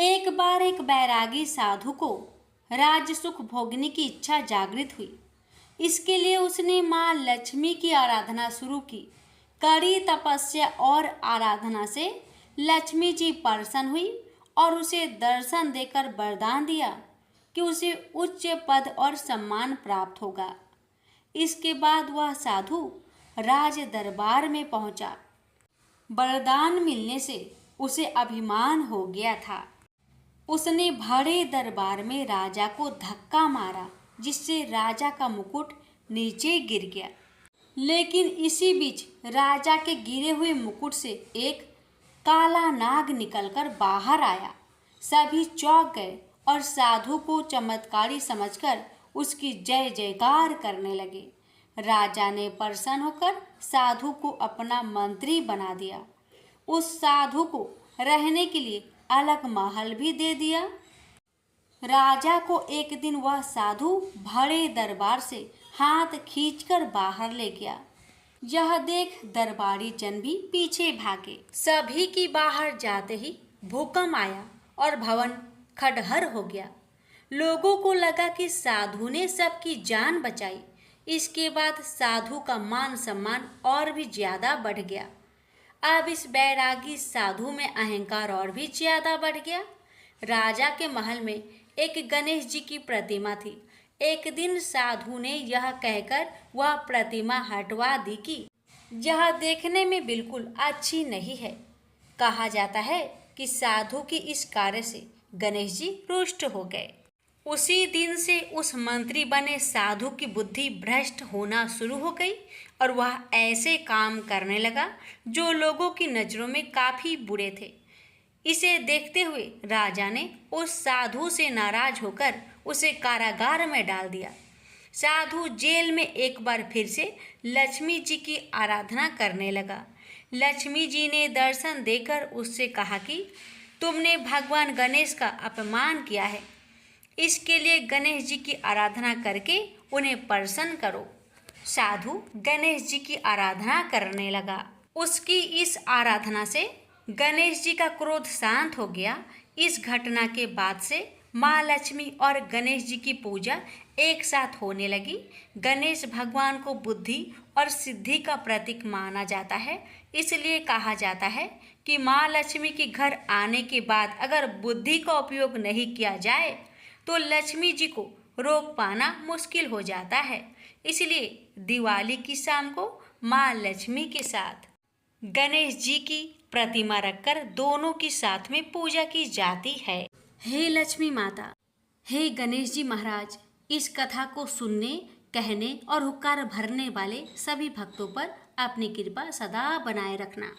एक बार एक बैरागी साधु को राज्य सुख भोगने की इच्छा जागृत हुई। इसके लिए उसने माँ लक्ष्मी की आराधना शुरू की। कड़ी तपस्या और आराधना से लक्ष्मी जी प्रसन्न हुई और उसे दर्शन देकर वरदान दिया कि उसे उच्च पद और सम्मान प्राप्त होगा। इसके बाद वह साधु राज दरबार में पहुंचा। वरदान मिलने से उसे अभिमान हो गया था। उसने बड़े दरबार में राजा को धक्का मारा, जिससे राजा का मुकुट नीचे गिर गया। लेकिन इसी बीच राजा के गिरे हुए मुकुट से एक काला नाग निकलकर बाहर आया। सभी चौंक गए और साधु को चमत्कारी समझकर उसकी जय जयकार करने लगे। राजा ने प्रसन्न होकर साधु को अपना मंत्री बना दिया। उस साधु को रहने के लिए अलग महल भी दे दिया। राजा को एक दिन वह साधु बड़े दरबार से हाथ खींचकर बाहर ले गया। यह देख दरबारी जन भी पीछे भागे। सभी की बाहर जाते ही भूकंप आया और भवन खंडहर हो गया। लोगों को लगा कि साधु ने सबकी जान बचाई। इसके बाद साधु का मान सम्मान और भी ज्यादा बढ़ गया। अब इस बैरागी साधु में अहंकार और भी ज्यादा बढ़ गया। राजा के महल में एक गणेश जी की प्रतिमा थी। एक दिन साधु ने यह कहकर वह प्रतिमा हटवा दी कि यह देखने में बिल्कुल अच्छी नहीं है। कहा जाता है कि साधु की इस कार्य से गणेश जी रुष्ट हो गए। उसी दिन से उस मंत्री बने साधु की बुद्धि भ्रष्ट होना शुरू हो गई और वह ऐसे काम करने लगा जो लोगों की नज़रों में काफ़ी बुरे थे। इसे देखते हुए राजा ने उस साधु से नाराज होकर उसे कारागार में डाल दिया। साधु जेल में एक बार फिर से लक्ष्मी जी की आराधना करने लगा। लक्ष्मी जी ने दर्शन देकर उससे कहा कि तुमने भगवान गणेश का अपमान किया है। इसके लिए गणेश जी की आराधना करके उन्हें प्रसन्न करो। साधु गणेश जी की आराधना करने लगा। उसकी इस आराधना से गणेश जी का क्रोध शांत हो गया। इस घटना के बाद से माँ लक्ष्मी और गणेश जी की पूजा एक साथ होने लगी। गणेश भगवान को बुद्धि और सिद्धि का प्रतीक माना जाता है। इसलिए कहा जाता है कि माँ लक्ष्मी के घर आने के बाद अगर बुद्धि का उपयोग नहीं किया जाए तो लक्ष्मी जी को रोक पाना मुश्किल हो जाता है। इसलिए दिवाली की शाम को माँ लक्ष्मी के साथ गणेश जी की प्रतिमा रखकर दोनों की साथ में पूजा की जाती है। हे लक्ष्मी माता, हे गणेश जी महाराज, इस कथा को सुनने, कहने और हुक्कार भरने वाले सभी भक्तों पर अपनी कृपा सदा बनाए रखना।